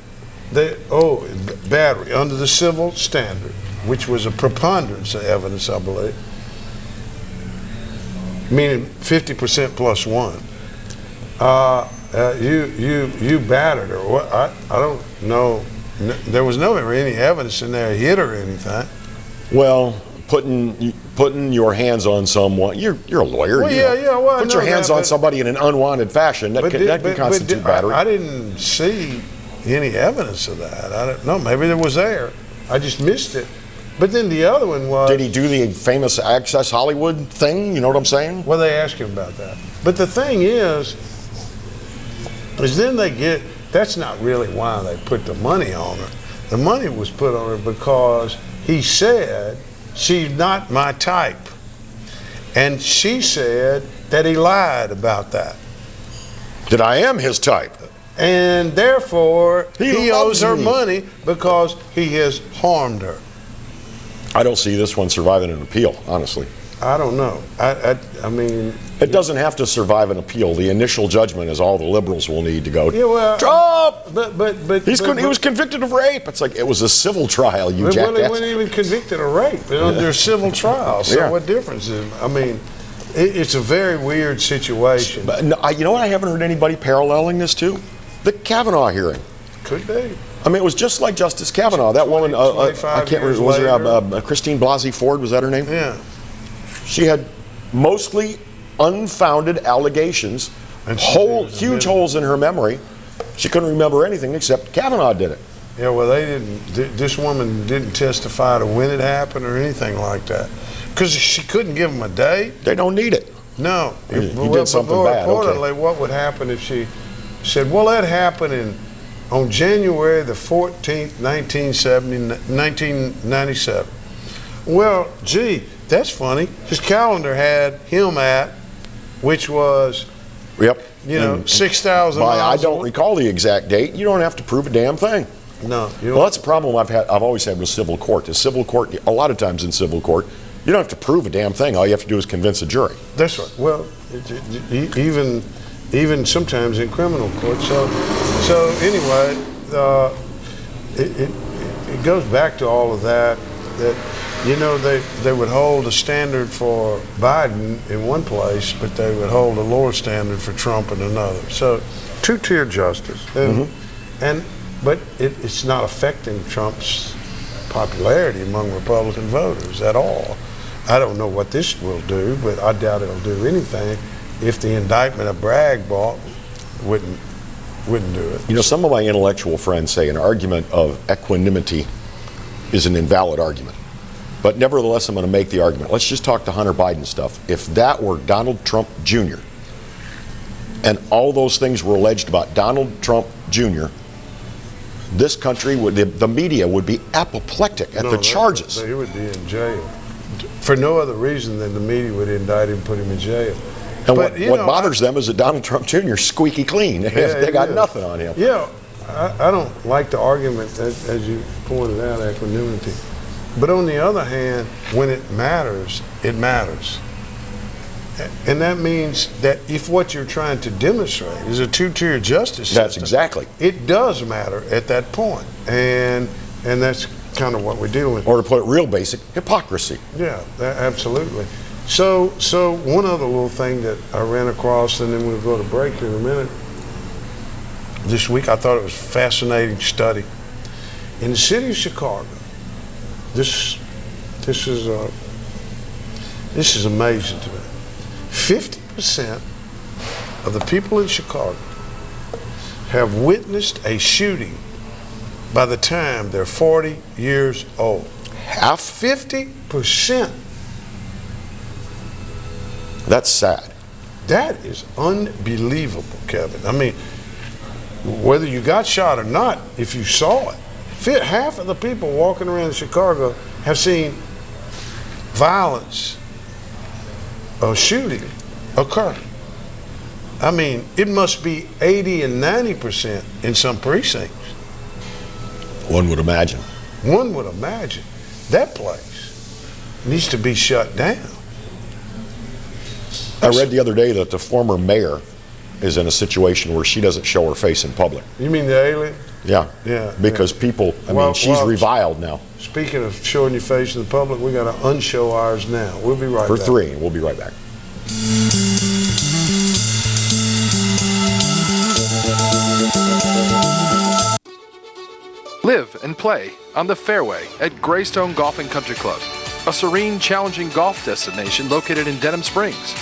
Battery under the civil standard, which was a preponderance of evidence, I believe. Meaning 50% plus one. You battered her. What? I don't know. There was never any evidence in there hit her or anything. Well, putting your hands on someone, you're a lawyer. Well, put your hands on somebody in an unwanted fashion. That can constitute battery. I didn't see any evidence of that. I don't know. Maybe it was there. I just missed it. But then the other one was... Did he do the famous Access Hollywood thing? You know what I'm saying? Well, they asked him about that. But the thing is then they get... That's not really why they put the money on her. The money was put on her because he said, she's not my type. And she said that he lied about that. That I am his type. And therefore, he owes her me. money because he has harmed her. I don't see this one surviving an appeal, honestly. I don't know. I mean... It doesn't have to survive an appeal. The initial judgment is all the liberals will need to go, yeah, well, Trump! But he was convicted of rape. It's like, it was a civil trial, you jackass. Well, he wasn't even convicted of rape. They're civil trials. So what difference is it? I mean, it's a very weird situation. But no, you know what I haven't heard anybody paralleling this to? The Kavanaugh hearing. Could be. I mean, it was just like Justice Kavanaugh. That woman, I can't remember, was her Christine Blasey Ford, was that her name? Yeah. She had mostly unfounded allegations, huge holes in her memory. She couldn't remember anything except Kavanaugh did it. Yeah, well, they didn't. This woman didn't testify to when it happened or anything like that, because she couldn't give them a date. They don't need it. No, he did something bad. Reportedly, what would happen if she said, "Well, that happened on January the 14th, 1997." Well, gee, that's funny. His calendar had him at, which was, 6,000 miles. I don't recall the exact date. You don't have to prove a damn thing. No. Well, that's a problem I've always had with civil court. The civil court, a lot of times in civil court, you don't have to prove a damn thing. All you have to do is convince a jury. That's right. Well, even sometimes in criminal court. So anyway, it goes back to all of that. They would hold a standard for Biden in one place, but they would hold a lower standard for Trump in another. So, two-tier justice. But it's not affecting Trump's popularity among Republican voters at all. I don't know what this will do, but I doubt it'll do anything if the indictment of Bragg wouldn't do it. Some of my intellectual friends say an argument of equanimity is an invalid argument. But nevertheless, I'm going to make the argument. Let's just talk to Hunter Biden stuff. If that were Donald Trump Jr., and all those things were alleged about Donald Trump Jr., this country the media would be apoplectic at the charges. He would be in jail for no other reason than the media would indict him and put him in jail. And what bothers them is that Donald Trump Jr. is squeaky clean. They got nothing on him. Yeah, I don't like the argument, as you pointed out, equanimity. But on the other hand, when it matters, it matters. And that means that if what you're trying to demonstrate is a two-tier justice system, that's exactly. It does matter at that point. And that's kind of what we're dealing with. Or to put it real basic, hypocrisy. Yeah, absolutely. So one other little thing that I ran across, and then we'll go to break here in a minute. This week I thought it was a fascinating study. In the city of Chicago, this is amazing to me. 50% of the people in Chicago have witnessed a shooting by the time they're 40 years old. Half? 50%. That's sad. That is unbelievable, Kevin. I mean, whether you got shot or not, if you saw it, half of the people walking around Chicago have seen violence or shooting occur. I mean, it must be 80 and 90% in some precincts. One would imagine. One would imagine. That place needs to be shut down. I read the other day that the former mayor is in a situation where she doesn't show her face in public. You mean the alien? Yeah. Yeah. Because people, she's reviled now. Speaking of showing your face in the public, we got to unshow ours now. We'll be right back. For 3, we'll be right back. Live and play on the fairway at Greystone Golf and Country Club, a serene, challenging golf destination located in Denham Springs.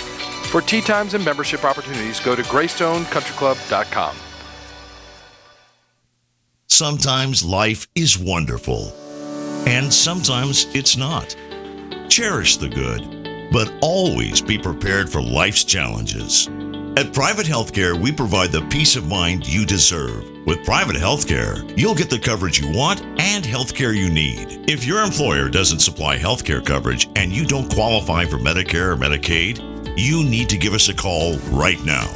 For tee times and membership opportunities, go to GreystonecountryClub.com. Sometimes life is wonderful, and sometimes it's not. Cherish the good, but always be prepared for life's challenges. At Private Healthcare, we provide the peace of mind you deserve. With private healthcare, you'll get the coverage you want and healthcare you need. If your employer doesn't supply healthcare coverage and you don't qualify for Medicare or Medicaid, you need to give us a call right now.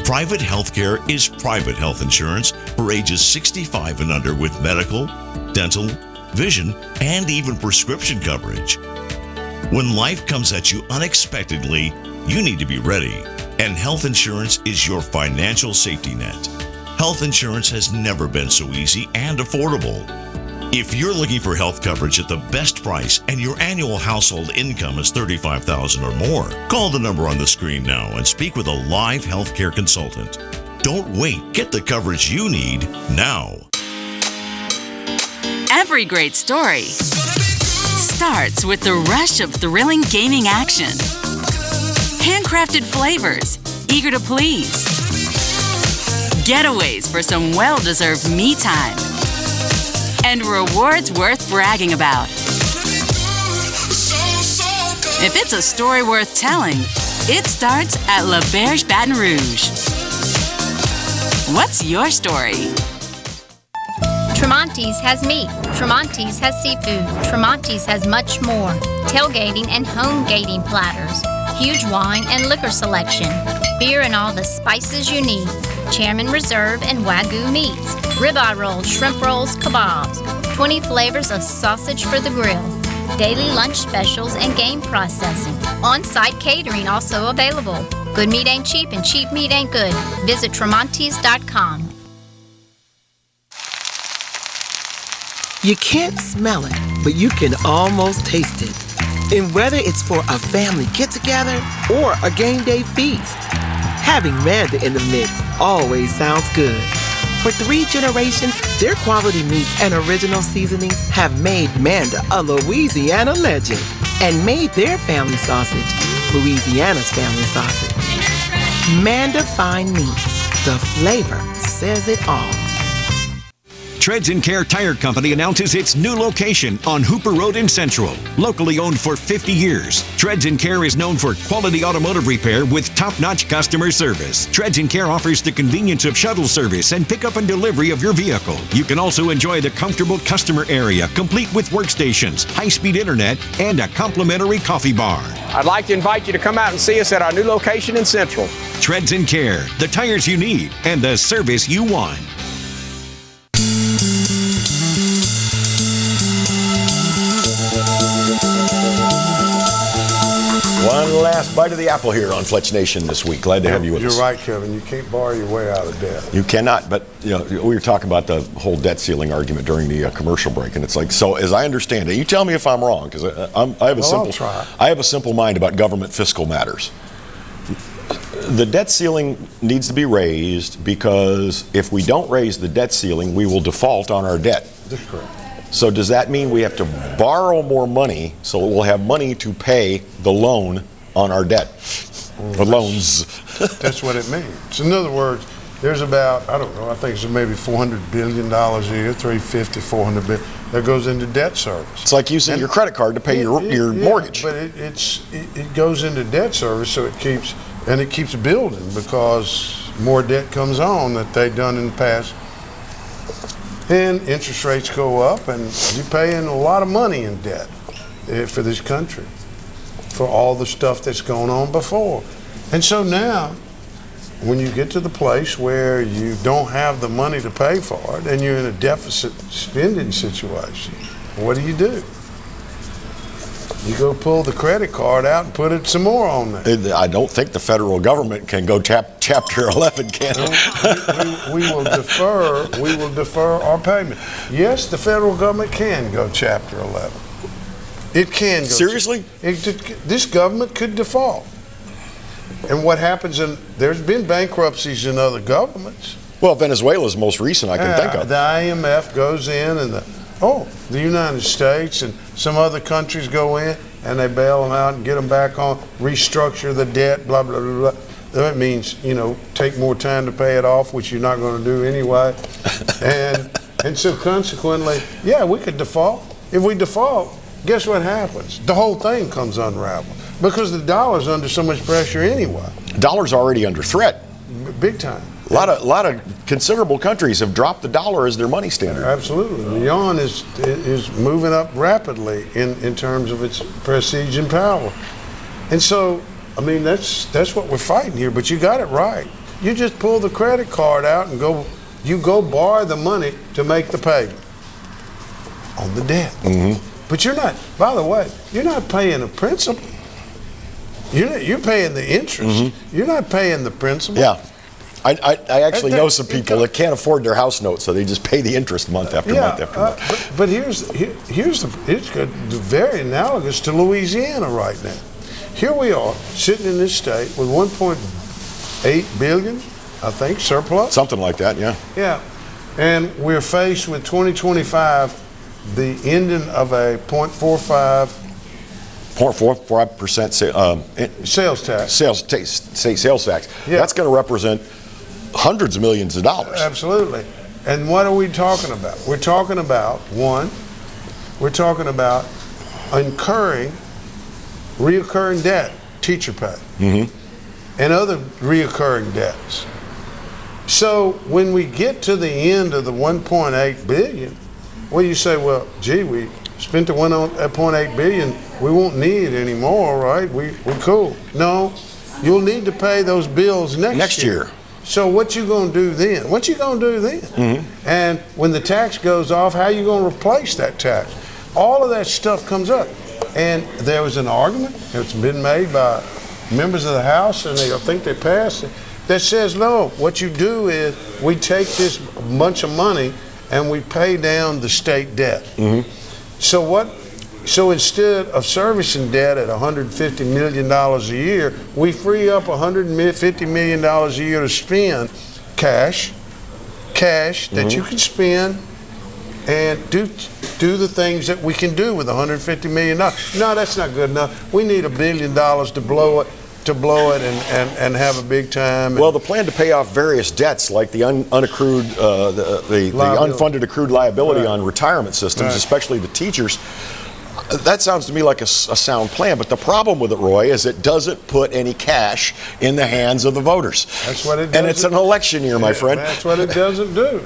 Private healthcare is private health insurance for ages 65 and under with medical, dental, vision, and even prescription coverage. When life comes at you unexpectedly, you need to be ready, and health insurance is your financial safety net. Health insurance has never been so easy and affordable. If you're looking for health coverage at the best price and your annual household income is $35,000 or more, call the number on the screen now and speak with a live healthcare consultant. Don't wait. Get the coverage you need now. Every great story starts with the rush of thrilling gaming action. Handcrafted flavors, eager to please. Getaways for some well-deserved me time. And rewards worth bragging about. If it's a story worth telling, it starts at La Berge Baton Rouge. What's your story? Tremonti's has meat. Tremonti's has seafood. Tremonti's has much more. Tailgating and home gating platters. Huge wine and liquor selection. Beer and all the spices you need. Chairman Reserve and Wagyu meats. Ribeye rolls, shrimp rolls, kebabs. 20 flavors of sausage for the grill. Daily lunch specials and game processing. On-site catering also available. Good meat ain't cheap and cheap meat ain't good. Visit Tremonti's.com. You can't smell it, but you can almost taste it. And whether it's for a family get-together or a game day feast, having Manda in the mix always sounds good. For 3 generations, their quality meats and original seasonings have made Manda a Louisiana legend and made their family sausage Louisiana's family sausage. Manda Fine Meats. The flavor says it all. Treads & Care Tire Company announces its new location on Hooper Road in Central. Locally owned for 50 years, Treads & Care is known for quality automotive repair with top-notch customer service. Treads & Care offers the convenience of shuttle service and pickup and delivery of your vehicle. You can also enjoy the comfortable customer area, complete with workstations, high-speed internet, and a complimentary coffee bar. I'd like to invite you to come out and see us at our new location in Central. Treads & Care, the tires you need and the service you want. One last bite of the apple here on Fletch Nation this week. Glad to have you with us. You're right, Kevin. You can't borrow your way out of debt. You cannot, but we were talking about the whole debt ceiling argument during the commercial break, and it's like, so as I understand it, you tell me if I'm wrong, because I have a simple mind about government fiscal matters. The debt ceiling needs to be raised because if we don't raise the debt ceiling, we will default on our debt. That's correct. So does that mean we have to borrow more money so we'll have money to pay the loan on our debt? Or loans. That's what it means. In other words, there's about, I don't know, I think it's maybe $400 billion a year, $350, $400 billion, that goes into debt service. It's like using your credit card to pay your mortgage. But it goes into debt service, so it keeps building because more debt comes on that they've done in the past. And interest rates go up, and you're paying a lot of money in debt for this country for all the stuff that's going on before. And so now, when you get to the place where you don't have the money to pay for it and you're in a deficit spending situation, what do? You go pull the credit card out and put it some more on there. I don't think the federal government can go Chapter 11, can it? We will defer our payment. Yes, the federal government can go Chapter 11. It can go. Seriously? This government could default. And what happens there's been bankruptcies in other governments. Well, Venezuela's most recent I can think of. The IMF goes in and the United States and some other countries go in and they bail them out and get them back on, restructure the debt, blah, blah, blah, blah. That means, take more time to pay it off, which you're not going to do anyway. and so consequently, we could default. If we default, guess what happens? The whole thing comes unraveled because the dollar's under so much pressure anyway. Dollar's already under threat. Big time. A lot of considerable countries have dropped the dollar as their money standard. Absolutely. The yuan is moving up rapidly in terms of its prestige and power. And so, that's what we're fighting here, but you got it right. You just pull the credit card out and go borrow the money to make the payment on the debt. Mm-hmm. But you're not, by the way, you're not paying the principal. You're paying the interest. Mm-hmm. You're not paying the principal. Yeah. I actually know some people that can't afford their house note, so they just pay the interest month after month after month. But it's very analogous to Louisiana right now. Here we are sitting in this state with 1.8 billion, I think, surplus. Something like that, yeah. Yeah, and we're faced with 2025, the ending of a 0.45% sales tax. State sales tax. Yeah. That's going to represent hundreds of millions of dollars. Absolutely. And what are we talking about? We're talking about incurring reoccurring debt, teacher pay, and other reoccurring debts. So when we get to the end of the 1.8 billion, well, you say, well, gee, we spent the 1.8 billion, we won't need it anymore, right? We're cool. No, you'll need to pay those bills next year. So what you going to do then? Mm-hmm. And when the tax goes off, how you going to replace that tax? All of that stuff comes up. And there was an argument that's been made by members of the House, and I think they passed it, that says, no, what you do is we take this bunch of money and we pay down the state debt. Mm-hmm. So instead of servicing debt at $150 million a year, we free up $150 million a year to spend cash that you can spend and do the things that we can do with $150 million. No, that's not good enough. We need $1 billion to blow it. to blow it and have a big time. Well, the plan to pay off various debts, like the unaccrued, the unfunded accrued liability on retirement systems, especially the teachers, that sounds to me like a sound plan. But the problem with it, Roy, is it doesn't put any cash in the hands of the voters. That's what it does. And it's an election year, my friend. That's what it doesn't do.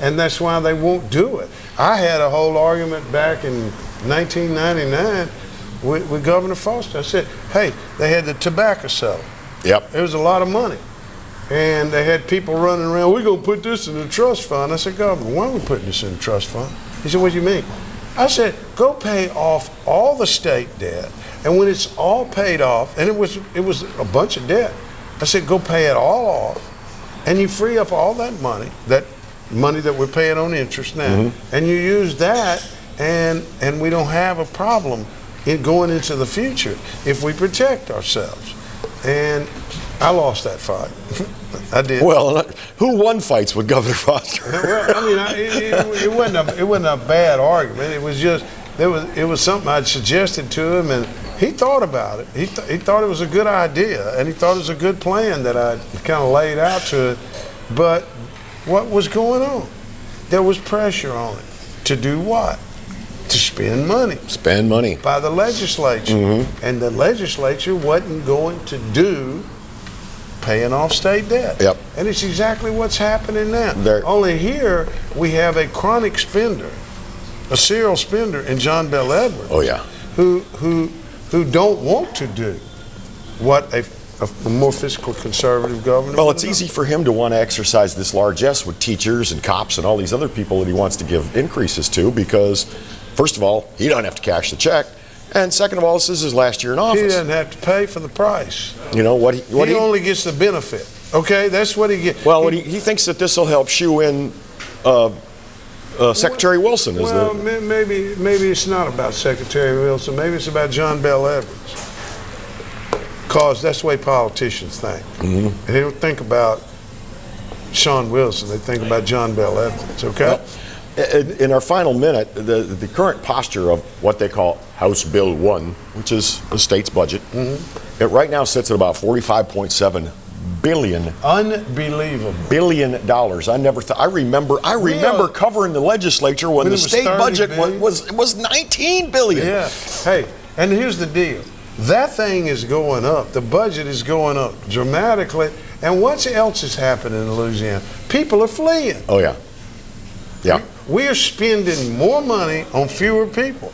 And that's why they won't do it. I had a whole argument back in 1999 with Governor Foster. I said, hey, they had the tobacco settlement. Yep. It was a lot of money. And they had people running around, we're going to put this in the trust fund. I said, Governor, why are we putting this in the trust fund? He said, what do you mean? I said, go pay off all the state debt. And when it's all paid off, and it was a bunch of debt, I said, go pay it all off. And you free up all that money that we're paying on interest now. And you use that, and we don't have a problem in going into the future if we protect ourselves. And I lost that fight. I did. Well, who won fights with Governor Foster? Well, I mean, it wasn't a bad argument. It was just it was something I'd suggested to him, and he thought about it. He thought it was a good idea, and he thought it was a good plan that I kind of laid out to it. But what was going on? There was pressure on it to do what? To spend money. Spend money. By the legislature. And the legislature wasn't going to do paying off state debt. Yep. And it's exactly what's happening now. Only here we have a chronic spender, a serial spender in John Bel Edwards. Oh, yeah. Who don't want to do what a more fiscal conservative governor. Well, it's easy for him to want to exercise this largesse with teachers and cops and all these other people that he wants to give increases to because, first of all, he doesn't have to cash the check. And second of all, this is his last year in office. He doesn't have to pay for the price. You know, what he only gets the benefit. Okay, that's what he gets. Well, he thinks that this will help shoe in Secretary Wilson. Well, maybe it's not about Secretary Wilson. Maybe it's about John Bel Edwards. Because that's the way politicians think. They don't think about Sean Wilson. They think about John Bel Edwards, okay? Well, in our final minute, the current posture of what they call House Bill 1, which is the state's budget, it right now sits at about $45.7 billion. Unbelievable. $billion. I never thought. I remember covering the legislature when the state budget was $19 billion. Yeah. Hey, and here's the deal. That thing is going up. The budget is going up dramatically. And what else is happening in Louisiana? People are fleeing. Oh, yeah. Yeah. We are spending more money on fewer people.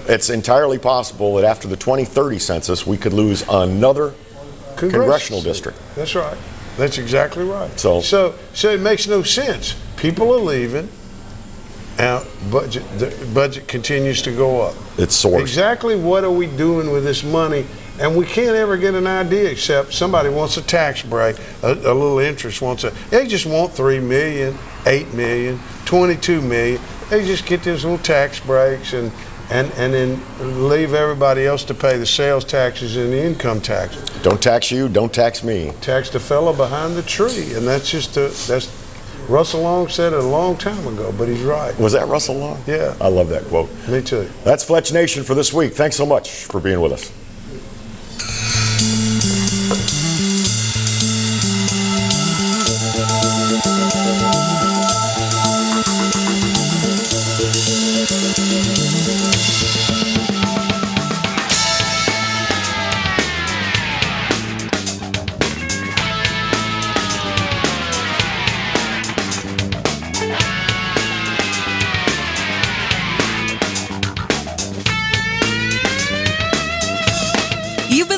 It's entirely possible that after the 2030 census, we could lose another congressional district. That's right. That's exactly right. So it makes no sense. People are leaving. The budget continues to go up. It's sourced. Exactly what are we doing with this money? And we can't ever get an idea except somebody wants a tax break, a little interest they just want $3 million, $8 million, $22 million. They just get those little tax breaks and then leave everybody else to pay the sales taxes and the income taxes. Don't tax you, don't tax me. Tax the fellow behind the tree. And that's Russell Long said it a long time ago, but he's right. Was that Russell Long? Yeah. I love that quote. Me too. That's Fletch Nation for this week. Thanks so much for being with us.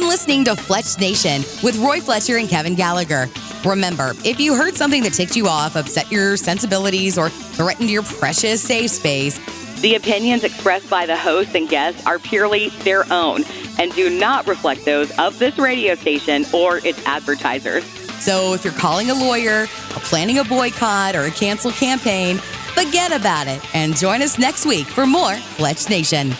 Listening to Fletch Nation with Roy Fletcher and Kevin Gallagher. Remember, if you heard something that ticked you off, upset your sensibilities, or threatened your precious safe space, the opinions expressed by the hosts and guests are purely their own and do not reflect those of this radio station or its advertisers. So if you're calling a lawyer, or planning a boycott, or a cancel campaign, forget about it and join us next week for more Fletch Nation.